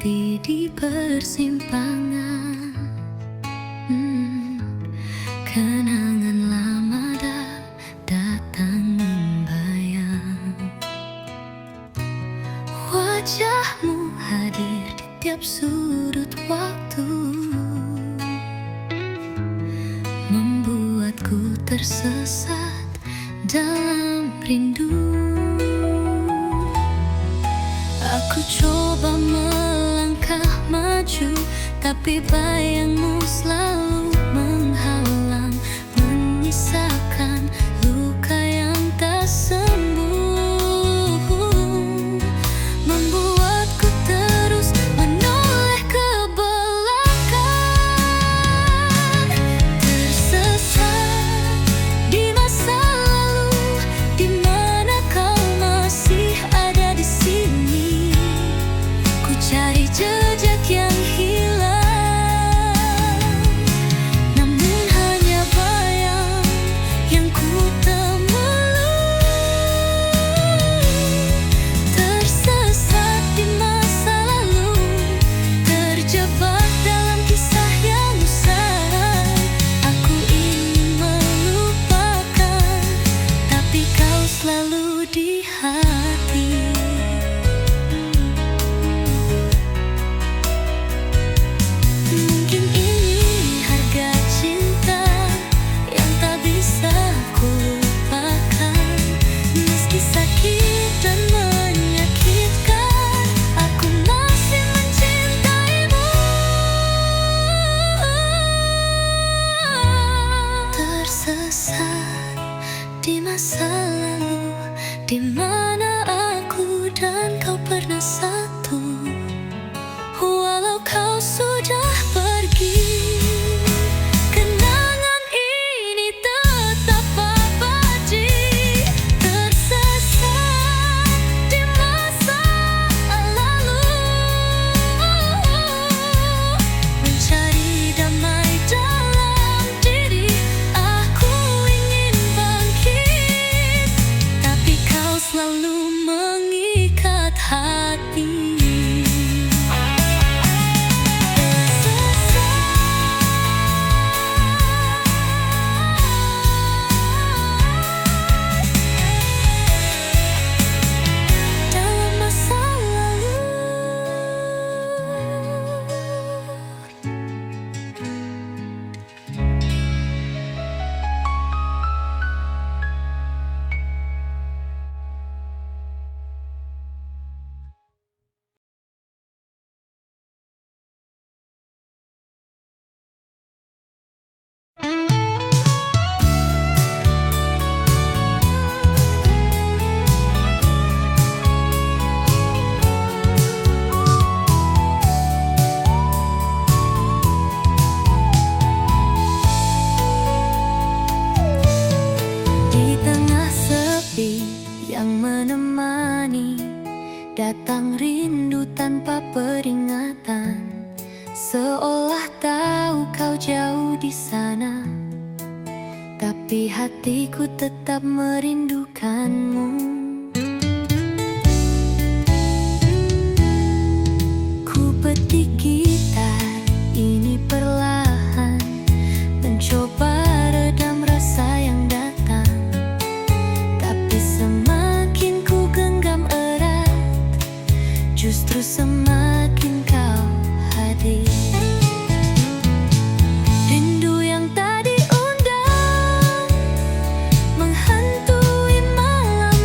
berhenti di persimpangan. Kenangan lama datang membayang. Wajahmu hadir di tiap sudut waktu, membuatku tersesat dalam rindu. Aku coba melangkah maju, tapi bayangmu selalu menghalang, menyisakan luka yang tak sembuh, membuatku terus menoleh ke belakang. Tersesat di masa lalu, di mana kau masih ada di sini. Ku cari jejak yang hilang, namun hanya bayang yang ku temui. Tersesat di masa lalu, terjebak dalam kisah yang usai. Aku ingin melupakan, tapi kau selalu di hati. Mungkin ini harga cinta yang tak bisa ku lupakan. Meski sakit dan menyakitkan, aku masih mencintaimu. Tersesat di masa lalu, di mana aku dan kau pernah satu. Walau kau sudah pergi, kenangan ini tetap abadi. Tersesat di masa lalu, mencari damai dalam diri. Aku ingin bangkit, tapi kau selalu mengikat hati. Dalam masa lalu, di tengah sepi yang menemani, datang rindu tanpa peringatan. Seolah tahu kau jauh di sana, tapi hatiku tetap merindukanmu. Ku petik gitar ini perlahan, mencoba redam rasa yang datang. Tapi semakin ku genggam erat, justru semakin kau hadir. Rindu yang tak diundang menghantui malam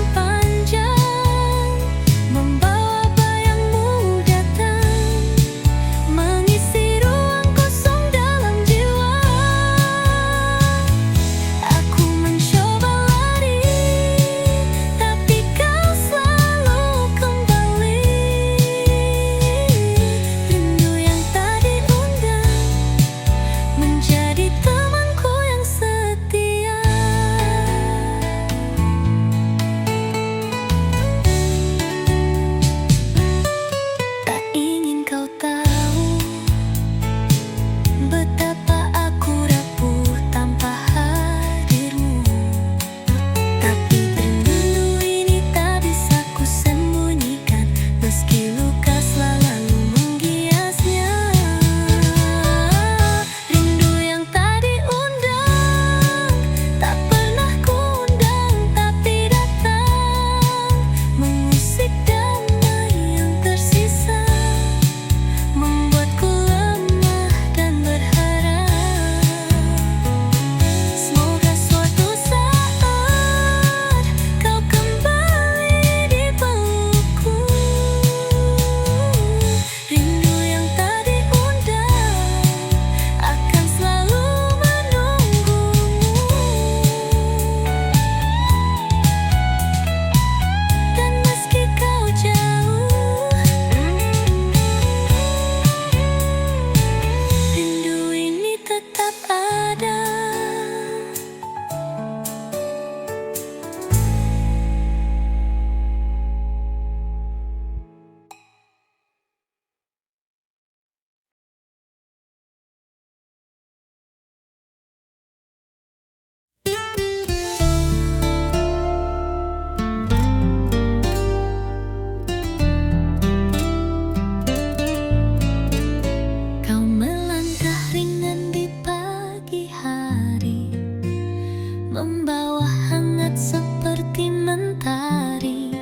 membawa hangat seperti mentari.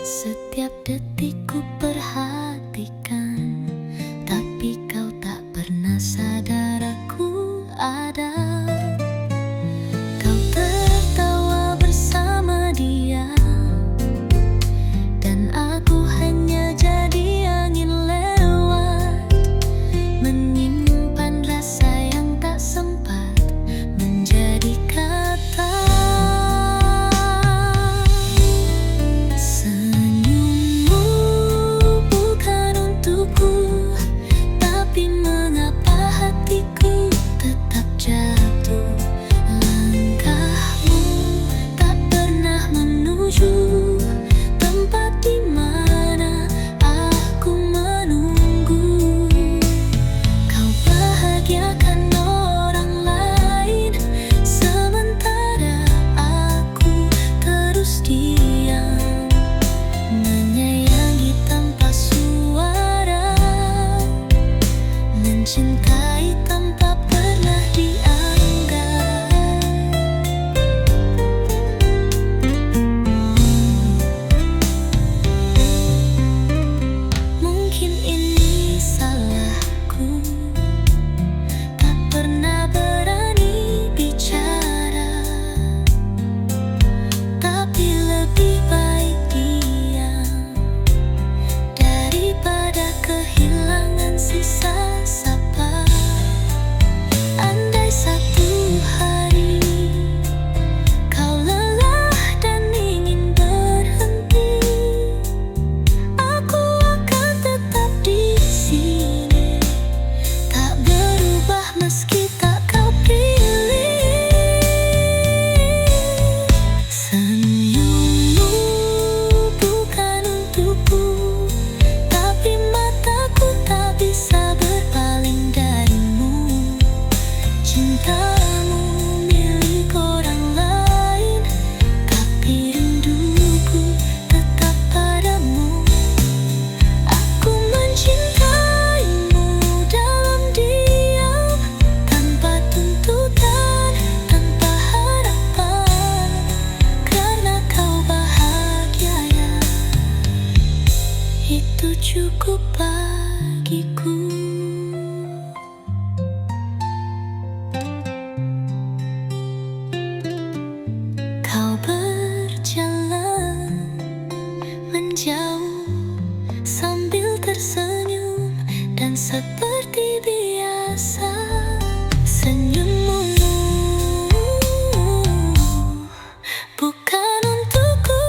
Setiap detik ku perhatikan, tapi kau tak pernah sadar aku ada. Kau tertawa bersama dia, dan aku hanya jadi angin lewat, menyimpan rasa yang tak sempat menjadi kata. Senyummu bukan untukku, tapi mengapa hatiku tetap jatuh. Langkahmu tak pernah menuju tempat di mana aku menunggu. Kau bahagiakan orang lain, sementara aku terus diam, menyayangi tanpa suara, mencintai tanpa pernah dianggap. Mungkin ini salahku, tak pernah berani bicara, tapi lebih baik diam daripada kehilangan sisa sapa. Andai satu hari kau lelah dan ingin berhenti, aku akan tetap di sini, tak berubah meski tak kau pilih. Senyummu bukan untukku, tapi mataku tak bisa berpaling darimu. Cintamu milik orang lain, tapi rinduku tetap padamu. Aku mencintaimu dalam diam, tanpa tuntutan, tanpa harapan, karena kau bahagia ya, itu cukup bagiku. Kau berjalan menjauh sambil tersenyum, dan seperti biasa senyummu bukan untukku.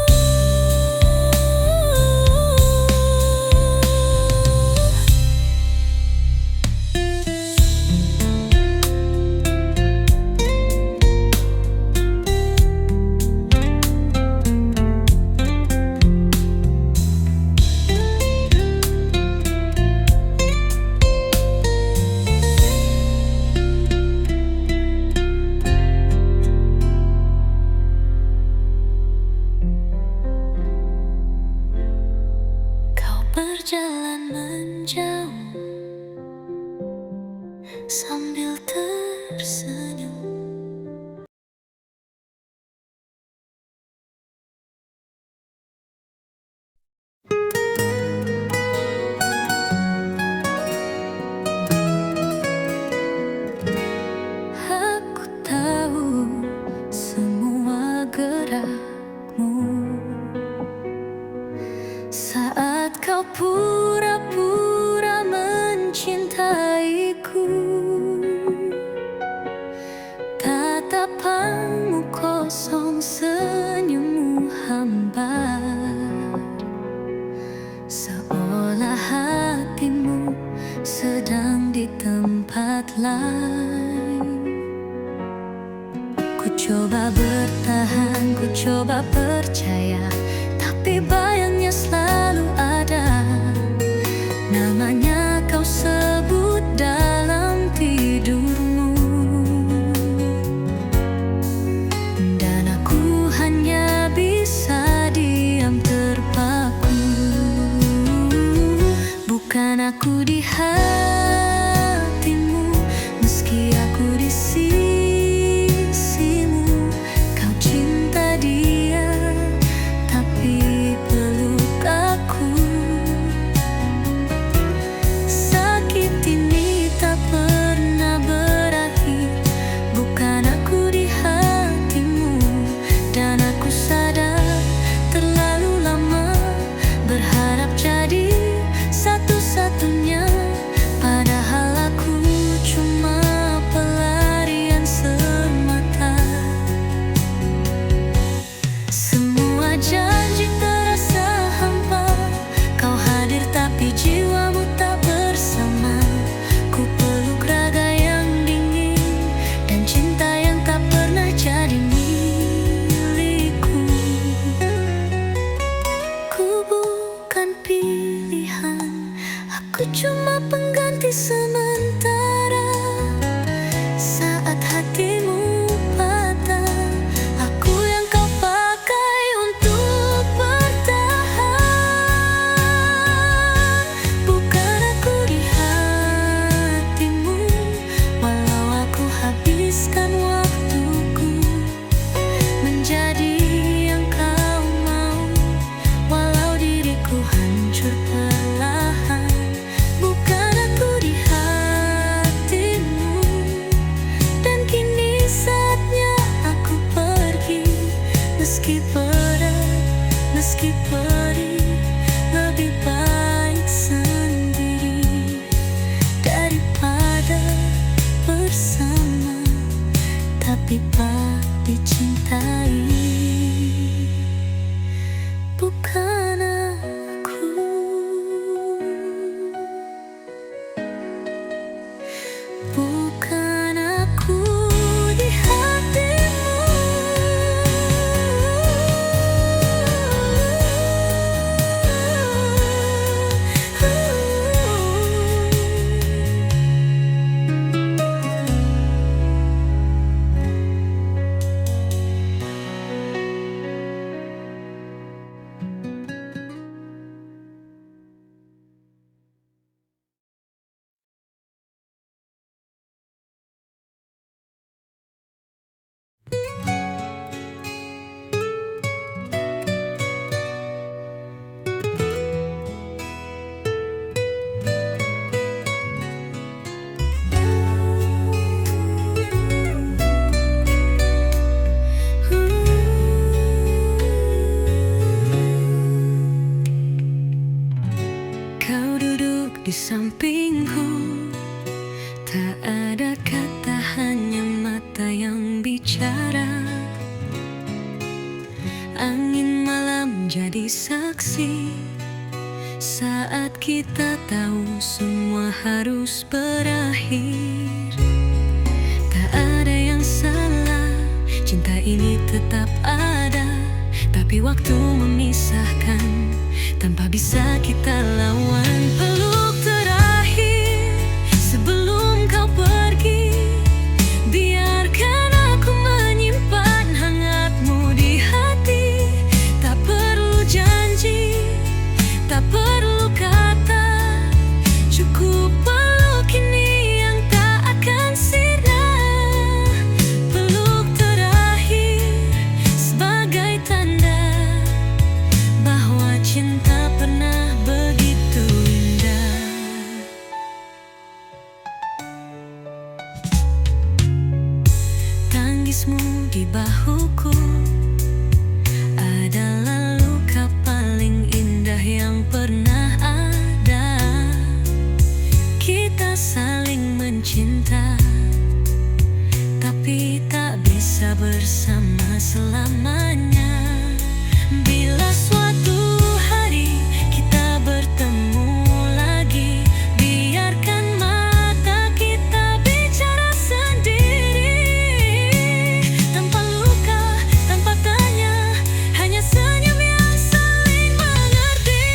Kau berjalan menjauh sambil tersenyum. Aku tahu semua gerakmu saat kau pura-pura mencintaiku. Tatapanmu kosong, senyummu hambar, seolah hatimu sedang di tempat lain. Ku coba bertahan, ku coba percaya, tapi bayangnya selalu ada. Namanya kau sebut dalam tidurmu, dan aku hanya bisa diam terpaku. Bukan aku di hatimu, meski aku di sisimu. terlibat dicintai. Bukan aku, bukan aku di hatimu. Kau duduk di sampingku, tak ada kata, hanya mata yang bicara. Angin malam jadi saksi saat kita tahu semua harus berakhir. Tak ada yang salah, cinta ini tetap ada, tapi waktu memisahkan tanpa bisa kita lawan. Peluk terakhir sebelum kau pergi, biarkan aku menyimpan hangatmu di hati. Tak perlu janji, tak perlu kata, cukup peluk ini yang tak akan sirna. Peluk terakhir sebagai tanda bahwa cinta pernah begitu indah. Tangismu di bahuku adalah luka paling indah yang pernah ada. Kita saling mencinta, tapi tak bisa bersama selamanya. Bila suatu hari kita bertemu lagi, biarkan mata kita bicara sendiri. Tanpa luka, tanpa tanya, hanya senyum yang saling mengerti.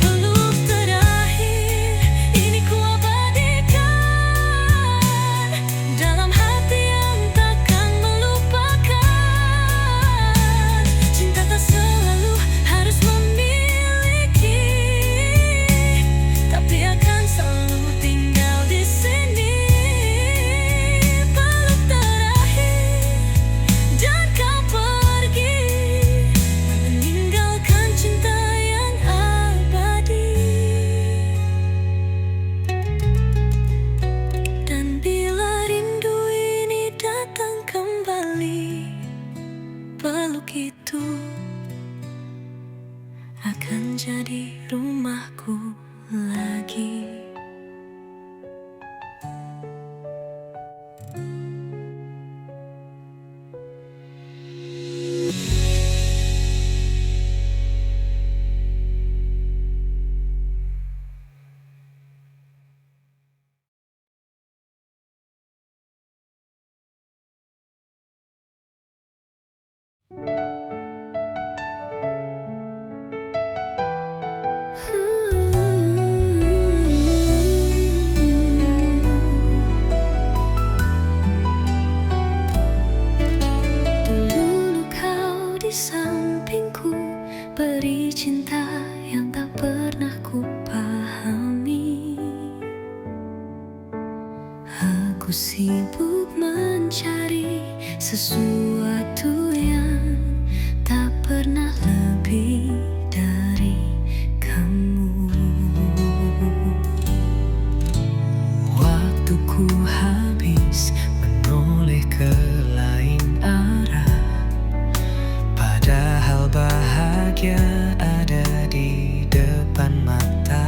Peluk terakhir ini ku abadikan dalam hati yang takkan melupakan. Cinta tak selalu harus memiliki, tapi akan selalu tinggal di sini. Peluk terakhir dan kau pergi, meninggalkan cinta yang abadi. Dan bila rindu ini datang kembali, peluk itu akan jadi rumahku lagi. Dulu kau di sampingku, beri cinta yang tak pernah ku pahami. Aku sibuk mencari sesuatu yang tak pernah lebih dari kamu. Waktuku habis menoleh ke lain arah, padahal bahagia ada di depan mata.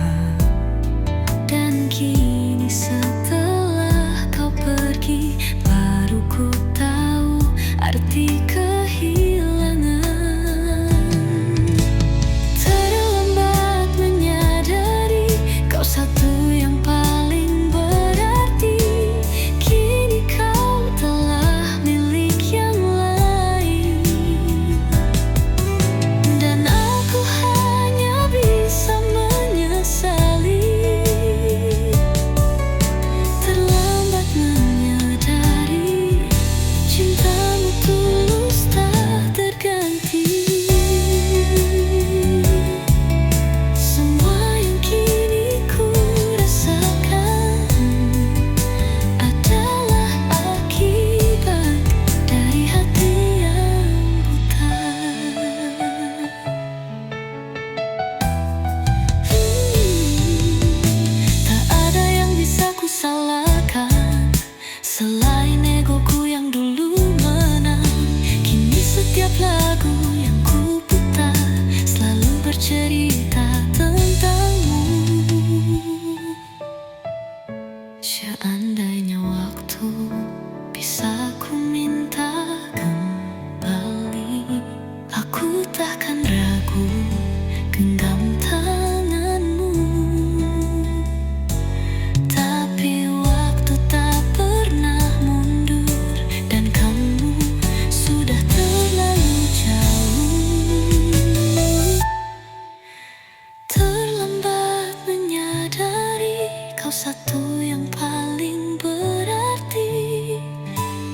satu yang paling berarti.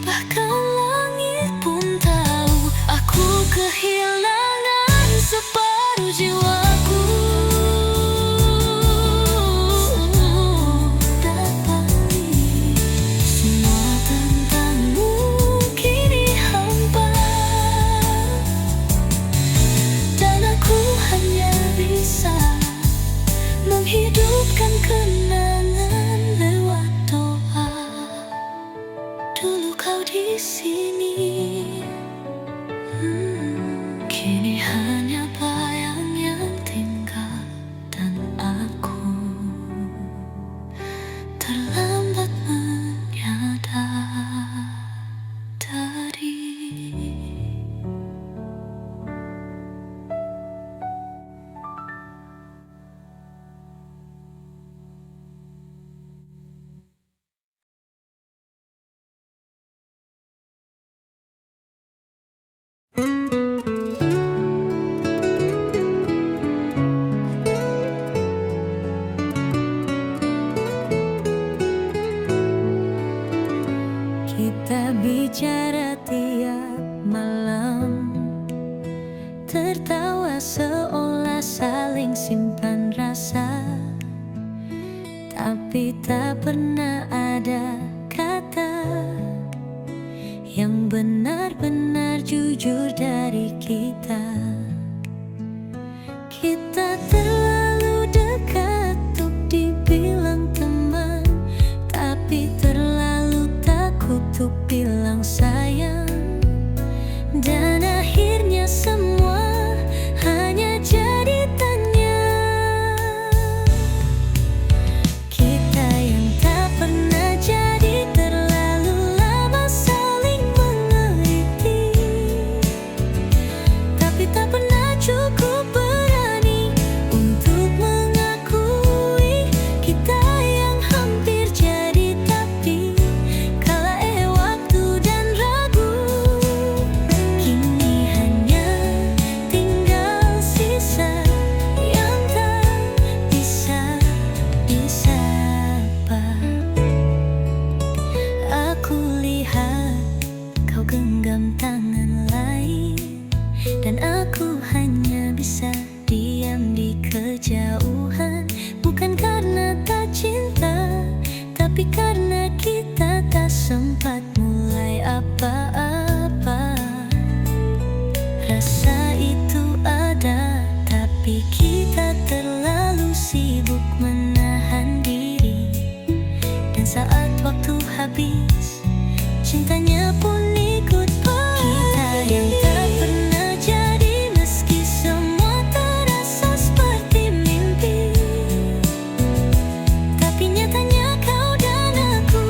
Bahkan langit pun tahu aku kehilangan separuh jiwaku. Dapati semua tentangmu kini hampa, dan aku hanya bisa menghidupkan kenangan lewat doa. Dulu kau di sini, kini hanya bayang yang tinggal, dan aku terlambat menyadari. Kita bicara tiap malam, tertawa seolah saling simpan rasa, tapi tak pernah ada kata yang benar-benar jujur dari kita. Kita terlalu dekat untuk dibilang teman, tapi terlalu takut untuk bilang sayang. Dan akhirnya semua hanya jadi tanya. Kita yang tak pernah jadi terlalu lama saling mengerti, tapi tak pernah cukup berani untuk mengakui kita yang hampir jadi. Tapi kala waktu dan ragu, kini hanya tinggal sisa yang tak bisa disapa. Aku lihat kau genggam tangan lain, dan aku hanya bisa diam di kejauhan. Bukan karena tak cinta, tapi karena kita tak sempat mulai apa-apa. Rasa itu ada, tapi kita terlalu sibuk menahan diri. Dan saat waktu habis, cintanya pun ikut pergi. Kita yang tak pernah jadi, meski semua terasa seperti mimpi, tapi nyatanya kau dan aku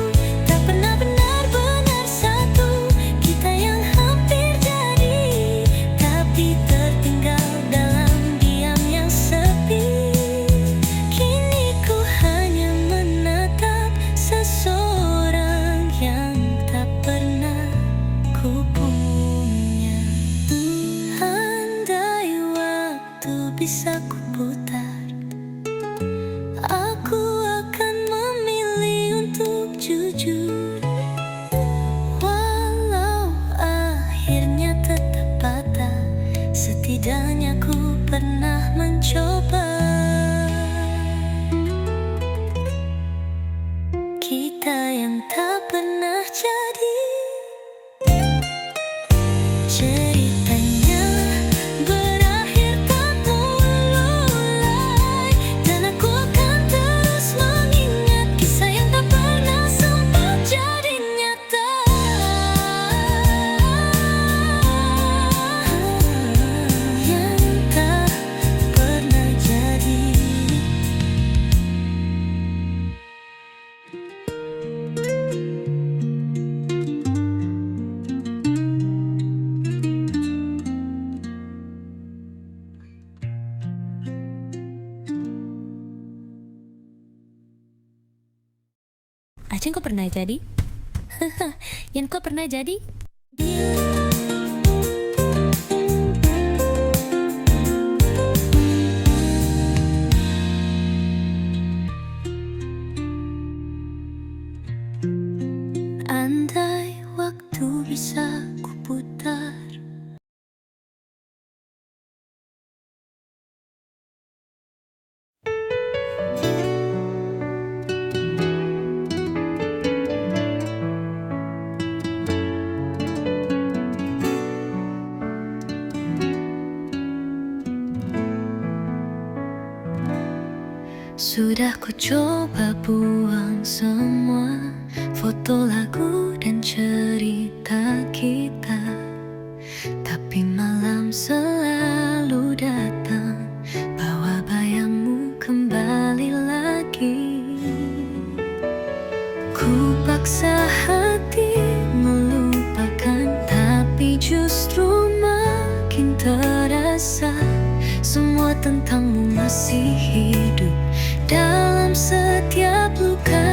tak pernah benar-benar satu. Kita yang hampir jadi, tapi tertinggal dalam diam yang sepi. Kini ku hanya menatap seseorang yang tak pernah ku punya. Andai waktu bisa ku putar, aku akan memilih untuk jujur. Walau akhirnya tetap patah, setidaknya ku pernah mencoba. Kita yang tak pernah jadi, ceritanya berakhir tak mulai, dan aku akan terus mengingat kisah yang tak pernah sempat jadi nyata. Yang tak pernah jadi. Aceng kok pernah jadi? Yan kok pernah jadi? bisa ku putar. Sudah ku coba buang semua foto, lagu, dan cerita kita, tapi malam selalu datang, bawa bayangmu kembali lagi. Ku paksa hati melupakan, tapi justru makin terasa semua tentangmu masih hidup dalam setiap luka.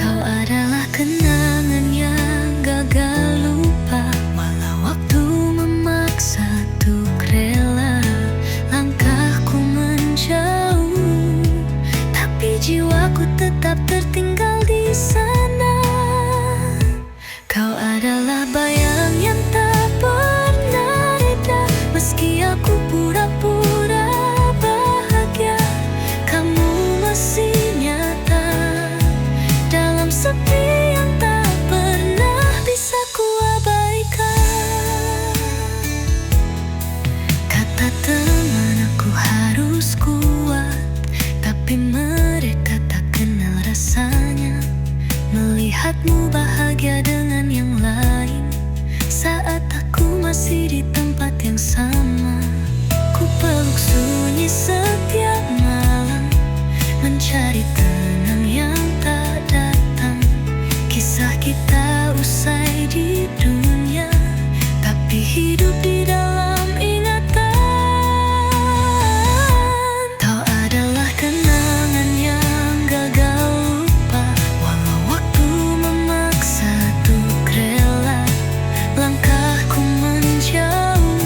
Kau adalah kenangan yang gagal lupa, walau waktu memaksa untuk rela langkahku menjauh, tapi jiwaku tetap tertinggal di sana. Kau adalah bayang yang tak pernah reda, meski aku pura-pura bahagia. Kamu masih nyata dalam sepi yang tak pernah bisa ku abaikan. Kata teman aku harus kuat, tapi mereka tak kenal rasanya melihatmu bahagia dengan yang lain saat aku masih di tempat yang sama. Ku peluk sunyi setiap malam, mencari tenang yang tak datang. Kisah kita usai di dunia, tapi hidup di dalam ingatan. Kau adalah kenangan yang gagal lupa, walau waktu memaksa untuk rela langkahku menjauh,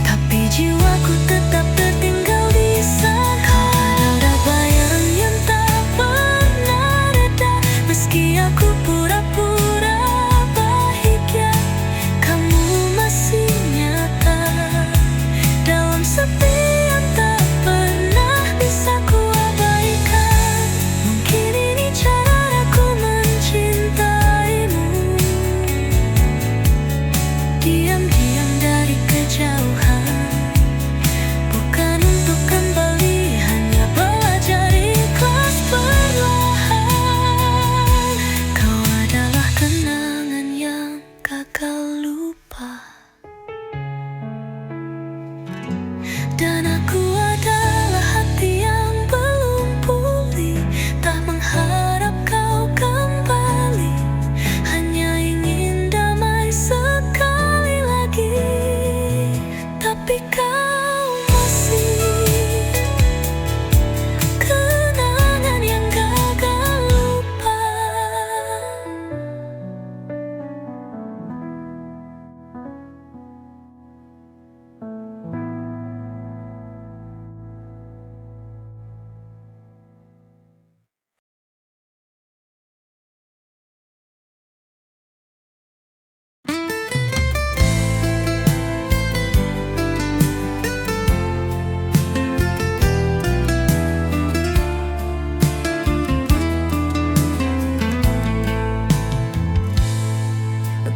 tapi jiwaku tetap tertinggal di sana. Kau ada bayang yang tak pernah reda, meski aku pura-pura bahagia. Kamu masih nyata dalam sepi yang tak pernah bisa ku abaikan. Mungkin ini cara aku mencintaimu, diam-diam dari kejauhan, bukan untuk kembali, hanya belajar ikhlas perlahan. Kau adalah kenangan yang gagal lupa, dan aku adalah hati yang belum pulih, tak mengharap kau kembali, hanya ingin damai sekali lagi, tapi kau masih kenangan yang gagal lupa.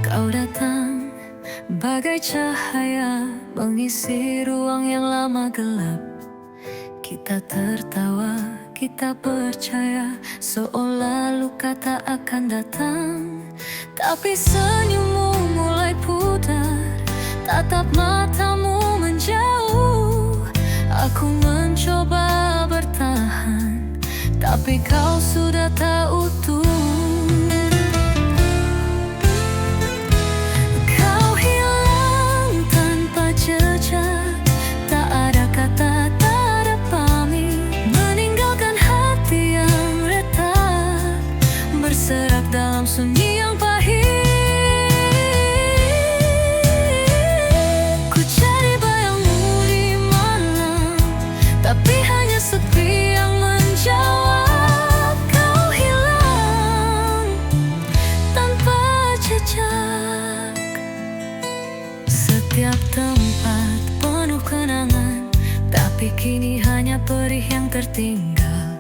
Kau datang bagai cahaya, mengisi ruang yang lama gelap. Kita tertawa, kita percaya, seolah luka tak akan datang. Tapi senyummu mulai pudar, tatap matamu menjauh. Aku mencoba bertahan, tapi kau sudah tak utuh. Kau hilang tanpa jejak, tak ada kata, tak ada pamit, meninggalkan hati yang retak, berserak dalam sunyi yang pahit. Ku cari bayangmu di malam, tapi hanya sepi yang menjawab. yang tertinggal.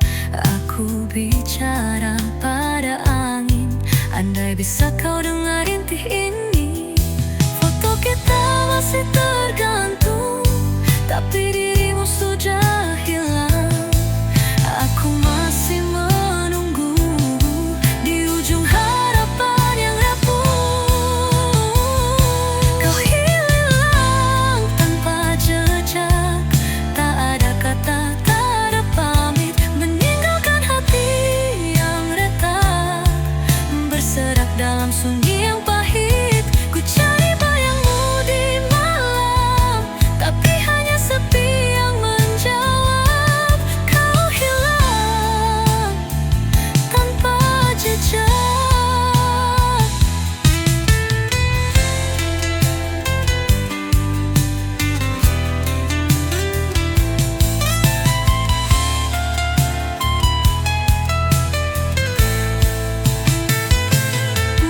Aku bicara pada angin, andai bisa kau dengar intih ini. Foto kita masih tergantung, tapi dirimu sudah hilang. Aku masih menunggu di ujung harapan yang rapuh. Kau hilang tanpa jejak, tak ada kata, tak ada pamit, meninggalkan hati yang retak, berserak dalam sunyi yang pahit. Ku cari bayangmu di malam, tapi hanya sepi yang menjawab. Kau hilang tanpa jejak.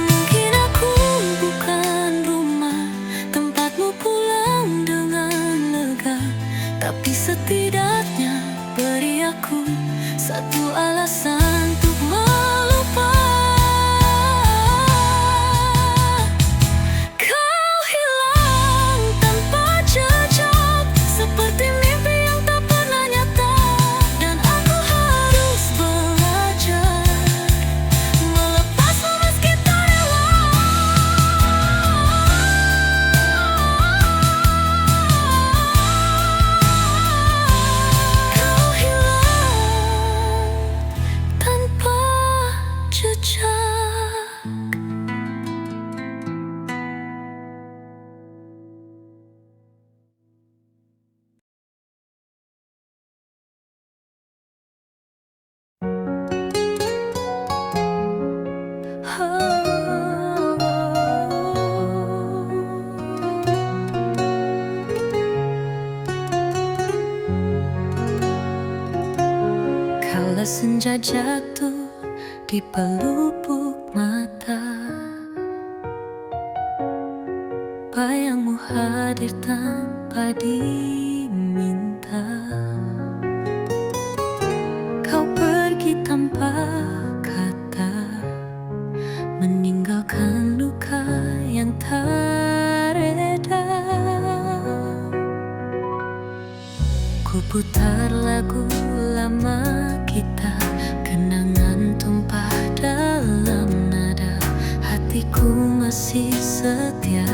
Mungkin aku bukan rumah tempatmu pulang dengan lega, tapi setidaknya beri aku satu alasan untuk melupa. Kau hilang tanpa jejak, seperti mimpi yang tak pernah nyata. Dan aku harus belajar melepasmu meski tak rela. Kau hilang tanpa jejak. Kala senja jatuh di pelupuk mata, bayangmu hadir tanpa diminta. Kau pergi tanpa kata, meninggalkan luka yang tak reda. Ku putar lagu lama kita, kenangan tumpah dalam nada. Hatiku masih setia,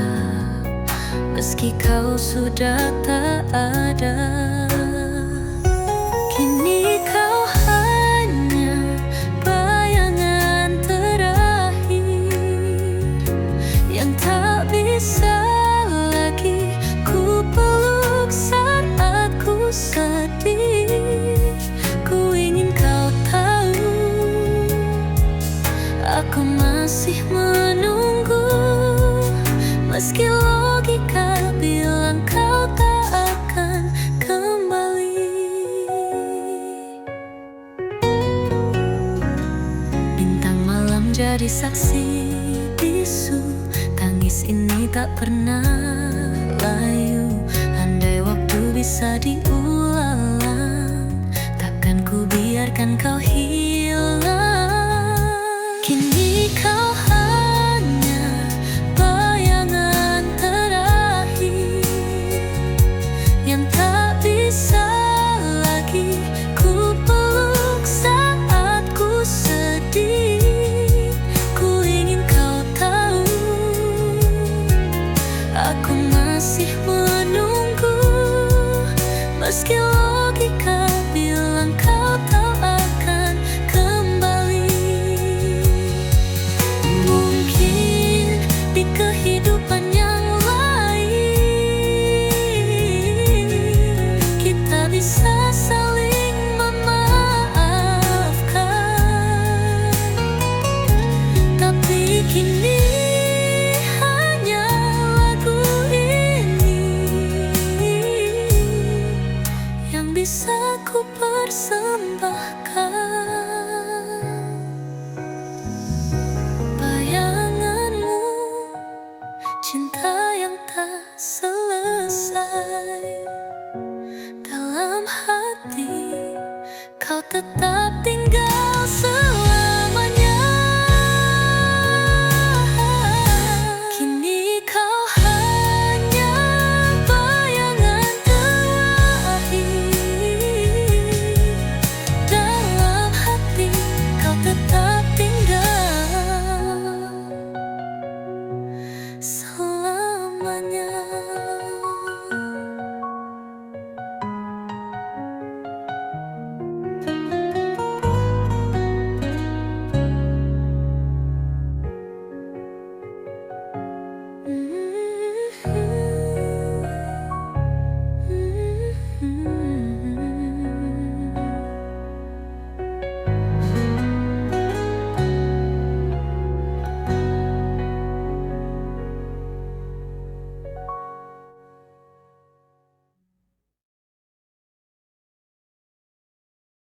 meski kau sudah tak ada. Kini kau hanya bayangan terakhir yang tak bisa lagi ku peluk saat aku sedih. Ku ingin kau tahu, aku masih menunggu, meski logika bilang kau tak akan kembali. Bintang malam jadi saksi bisu, tangis ini tak pernah layu. Andai waktu bisa diulang, takkan ku biarkan kau hilang.